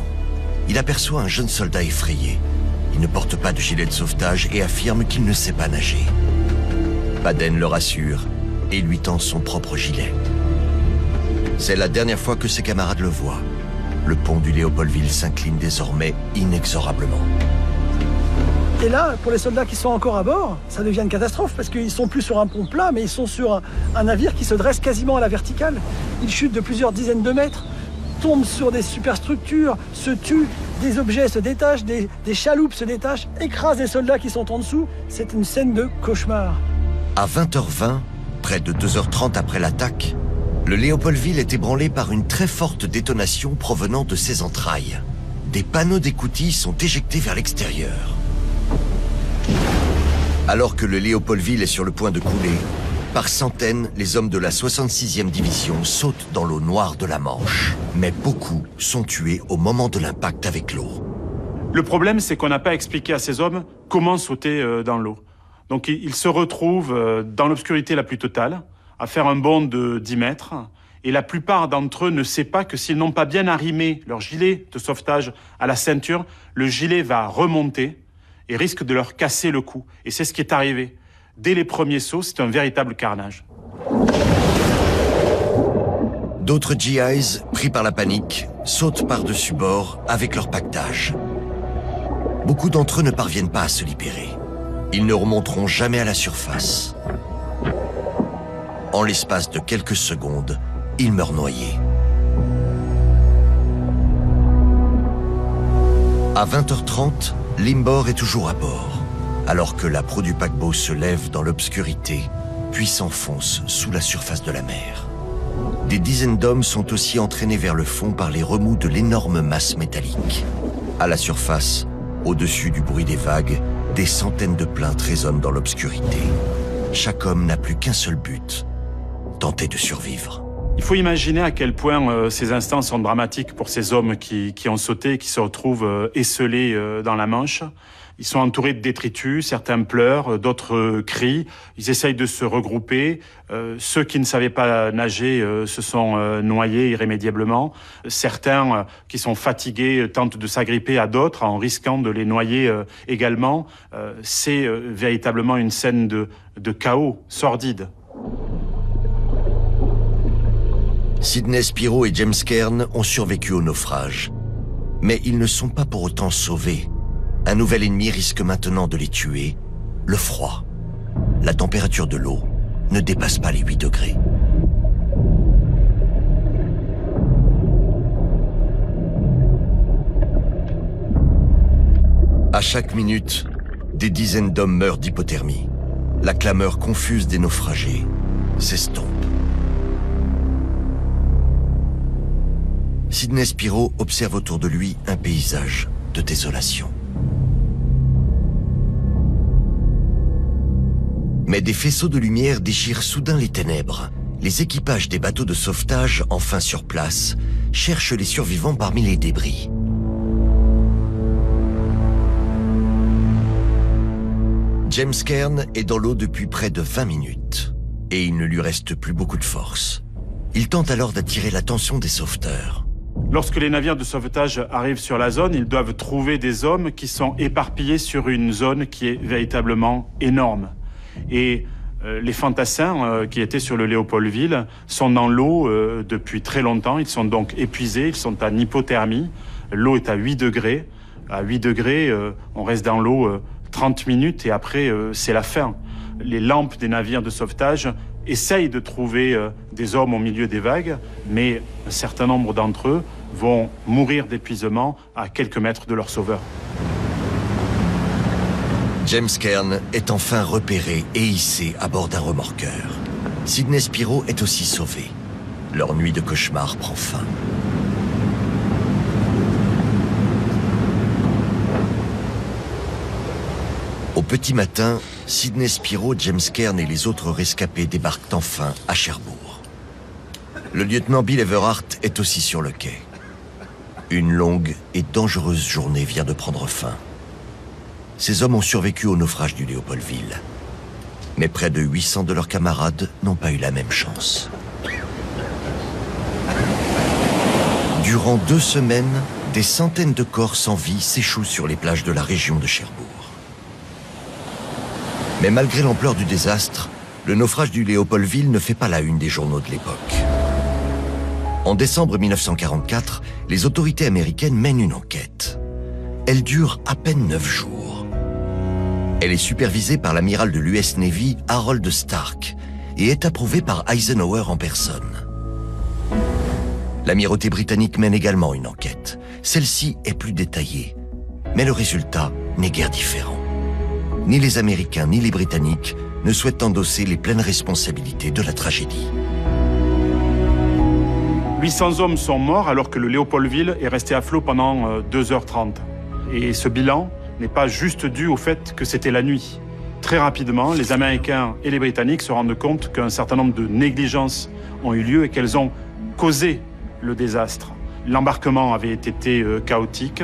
Il aperçoit un jeune soldat effrayé. Il ne porte pas de gilet de sauvetage et affirme qu'il ne sait pas nager. Paden le rassure et lui tend son propre gilet. C'est la dernière fois que ses camarades le voient. Le pont du Léopoldville s'incline désormais inexorablement. Et là, pour les soldats qui sont encore à bord, ça devient une catastrophe parce qu'ils sont plus sur un pont plat, mais ils sont sur un navire qui se dresse quasiment à la verticale. Ils chutent de plusieurs dizaines de mètres, tombent sur des superstructures, se tuent, des objets se détachent, des chaloupes se détachent, écrasent les soldats qui sont en dessous. C'est une scène de cauchemar. À 20h20, près de 2h30 après l'attaque, le Léopoldville est ébranlé par une très forte détonation provenant de ses entrailles. Des panneaux d'écoutille sont éjectés vers l'extérieur. Alors que le Léopoldville est sur le point de couler, par centaines, les hommes de la 66e division sautent dans l'eau noire de la Manche. Mais beaucoup sont tués au moment de l'impact avec l'eau. Le problème, c'est qu'on n'a pas expliqué à ces hommes comment sauter dans l'eau. Donc ils se retrouvent dans l'obscurité la plus totale, à faire un bond de 10 mètres. Et la plupart d'entre eux ne savent pas que s'ils n'ont pas bien arrimé leur gilet de sauvetage à la ceinture, le gilet va remonter et risque de leur casser le cou. Et c'est ce qui est arrivé. Dès les premiers sauts, c'est un véritable carnage. D'autres GIs, pris par la panique, sautent par-dessus bord avec leur pactage. Beaucoup d'entre eux ne parviennent pas à se libérer. Ils ne remonteront jamais à la surface. En l'espace de quelques secondes, ils meurent noyés. À 20h30, Limbor est toujours à bord, alors que la proue du paquebot se lève dans l'obscurité, puis s'enfonce sous la surface de la mer. Des dizaines d'hommes sont aussi entraînés vers le fond par les remous de l'énorme masse métallique. À la surface, au-dessus du bruit des vagues, des centaines de plaintes résonnent dans l'obscurité. Chaque homme n'a plus qu'un seul but, tenter de survivre. Il faut imaginer à quel point ces instants sont dramatiques pour ces hommes qui ont sauté, qui se retrouvent esselés dans la Manche. Ils sont entourés de détritus, certains pleurent, d'autres crient. Ils essayent de se regrouper. Ceux qui ne savaient pas nager se sont noyés irrémédiablement. Certains qui sont fatigués tentent de s'agripper à d'autres en risquant de les noyer également. C'est véritablement une scène de chaos sordide. Sidney Spiro et James Cairn ont survécu au naufrage. Mais ils ne sont pas pour autant sauvés. Un nouvel ennemi risque maintenant de les tuer, le froid. La température de l'eau ne dépasse pas les 8 degrés. À chaque minute, des dizaines d'hommes meurent d'hypothermie. La clameur confuse des naufragés s'estompe. Sidney Spiro observe autour de lui un paysage de désolation. Mais des faisceaux de lumière déchirent soudain les ténèbres. Les équipages des bateaux de sauvetage, enfin sur place, cherchent les survivants parmi les débris. James Cairn est dans l'eau depuis près de 20 minutes, et il ne lui reste plus beaucoup de force. Il tente alors d'attirer l'attention des sauveteurs. Lorsque les navires de sauvetage arrivent sur la zone, ils doivent trouver des hommes qui sont éparpillés sur une zone qui est véritablement énorme. Et les fantassins qui étaient sur le Léopoldville sont dans l'eau depuis très longtemps. Ils sont donc épuisés, ils sont en hypothermie. L'eau est à 8 degrés. À 8 degrés, on reste dans l'eau 30 minutes et après, c'est la fin. Les lampes des navires de sauvetage essayent de trouver des hommes au milieu des vagues, mais un certain nombre d'entre eux vont mourir d'épuisement à quelques mètres de leur sauveur. James Cairn est enfin repéré et hissé à bord d'un remorqueur. Sidney Spiro est aussi sauvé. Leur nuit de cauchemar prend fin. Au petit matin, Sidney Spiro, James Cairn et les autres rescapés débarquent enfin à Cherbourg. Le lieutenant Bill Everhart est aussi sur le quai. Une longue et dangereuse journée vient de prendre fin. Ces hommes ont survécu au naufrage du Léopoldville. Mais près de 800 de leurs camarades n'ont pas eu la même chance. Durant 2 semaines, des centaines de corps sans vie s'échouent sur les plages de la région de Cherbourg. Mais malgré l'ampleur du désastre, le naufrage du Léopoldville ne fait pas la une des journaux de l'époque. En décembre 1944, les autorités américaines mènent une enquête. Elle dure à peine 9 jours. Elle est supervisée par l'amiral de l'US Navy, Harold Stark, et est approuvée par Eisenhower en personne. L'amirauté britannique mène également une enquête. Celle-ci est plus détaillée, mais le résultat n'est guère différent. Ni les Américains ni les Britanniques ne souhaitent endosser les pleines responsabilités de la tragédie. 800 hommes sont morts alors que le Léopoldville est resté à flot pendant 2h30. Et ce bilan n'est pas juste dû au fait que c'était la nuit. Très rapidement, les Américains et les Britanniques se rendent compte qu'un certain nombre de négligences ont eu lieu et qu'elles ont causé le désastre. L'embarquement avait été chaotique.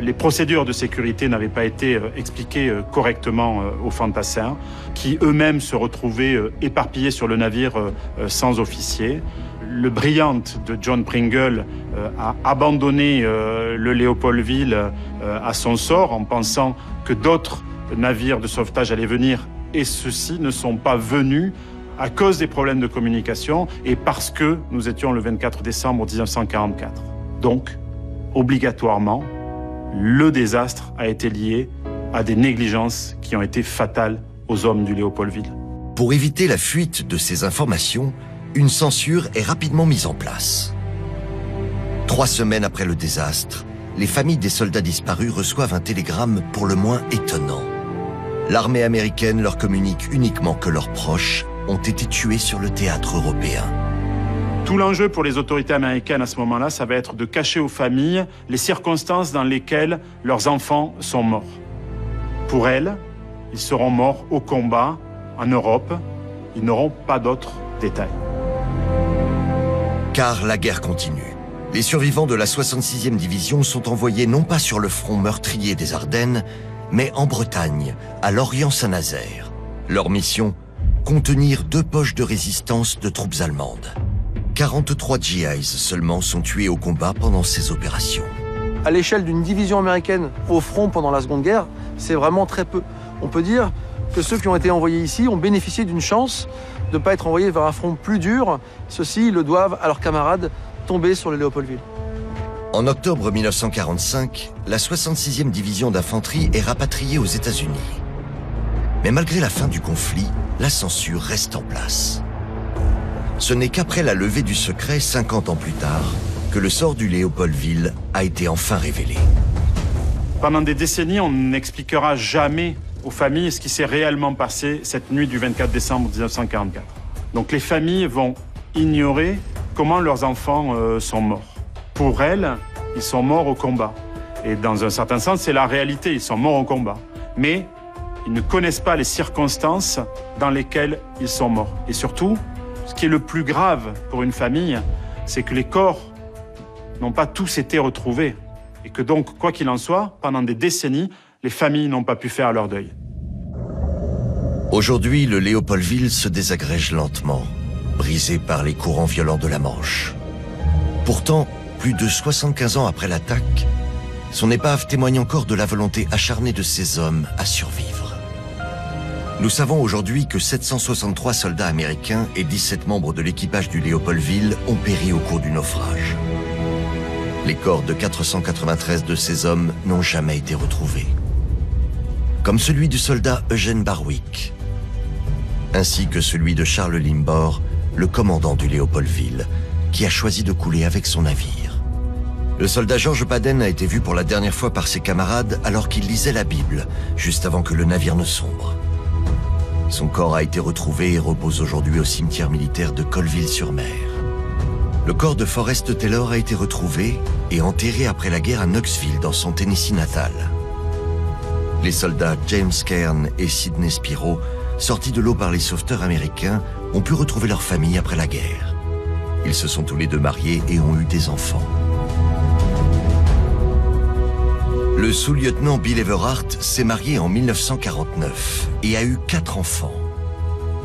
Les procédures de sécurité n'avaient pas été expliquées correctement aux fantassins, qui eux-mêmes se retrouvaient éparpillés sur le navire sans officier. Le Brilliant de John Pringle a abandonné le Léopoldville à son sort en pensant que d'autres navires de sauvetage allaient venir, et ceux-ci ne sont pas venus à cause des problèmes de communication et parce que nous étions le 24 décembre 1944. Donc, obligatoirement, le désastre a été lié à des négligences qui ont été fatales aux hommes du Léopoldville. Pour éviter la fuite de ces informations, une censure est rapidement mise en place. 3 semaines après le désastre, les familles des soldats disparus reçoivent un télégramme pour le moins étonnant. L'armée américaine leur communique uniquement que leurs proches ont été tués sur le théâtre européen. Tout l'enjeu pour les autorités américaines à ce moment-là, ça va être de cacher aux familles les circonstances dans lesquelles leurs enfants sont morts. Pour elles, ils seront morts au combat en Europe. Ils n'auront pas d'autres détails. Car la guerre continue. Les survivants de la 66e division sont envoyés non pas sur le front meurtrier des Ardennes, mais en Bretagne, à Lorient-Saint-Nazaire. Leur mission, contenir 2 poches de résistance de troupes allemandes. 43 GIs seulement sont tués au combat pendant ces opérations. À l'échelle d'une division américaine au front pendant la Seconde Guerre, c'est vraiment très peu. On peut dire que ceux qui ont été envoyés ici ont bénéficié d'une chance de ne pas être envoyés vers un front plus dur. Ceux-ci le doivent à leurs camarades tombés sur le Léopoldville. En octobre 1945, la 66e division d'infanterie est rapatriée aux États-Unis. Mais malgré la fin du conflit, la censure reste en place. Ce n'est qu'après la levée du secret, 50 ans plus tard, que le sort du Léopoldville a été enfin révélé. Pendant des décennies, on n'expliquera jamais aux familles ce qui s'est réellement passé cette nuit du 24 décembre 1944. Donc les familles vont ignorer comment leurs enfants sont morts. Pour elles, ils sont morts au combat. Et dans un certain sens, c'est la réalité, ils sont morts au combat. Mais ils ne connaissent pas les circonstances dans lesquelles ils sont morts. Et surtout, ce qui est le plus grave pour une famille, c'est que les corps n'ont pas tous été retrouvés. Et que donc, quoi qu'il en soit, pendant des décennies, les familles n'ont pas pu faire leur deuil. Aujourd'hui, le Léopoldville se désagrège lentement, brisé par les courants violents de la Manche. Pourtant, plus de 75 ans après l'attaque, son épave témoigne encore de la volonté acharnée de ces hommes à survivre. Nous savons aujourd'hui que 763 soldats américains et 17 membres de l'équipage du Léopoldville ont péri au cours du naufrage. Les corps de 493 de ces hommes n'ont jamais été retrouvés. Comme celui du soldat Eugène Barwick, ainsi que celui de Charles Limbor, le commandant du Léopoldville, qui a choisi de couler avec son navire. Le soldat George Baden a été vu pour la dernière fois par ses camarades alors qu'il lisait la Bible, juste avant que le navire ne sombre. Son corps a été retrouvé et repose aujourd'hui au cimetière militaire de Colville-sur-Mer. Le corps de Forrest Taylor a été retrouvé et enterré après la guerre à Knoxville, dans son Tennessee natal. Les soldats James Cairn et Sidney Spiro, sortis de l'eau par les sauveteurs américains, ont pu retrouver leur famille après la guerre. Ils se sont tous les deux mariés et ont eu des enfants. Le sous-lieutenant Bill Everhart s'est marié en 1949 et a eu 4 enfants.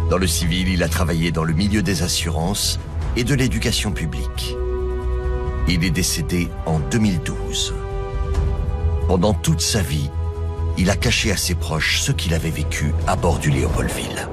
Dans le civil, il a travaillé dans le milieu des assurances et de l'éducation publique. Il est décédé en 2012. Pendant toute sa vie, il a caché à ses proches ce qu'il avait vécu à bord du Léopoldville.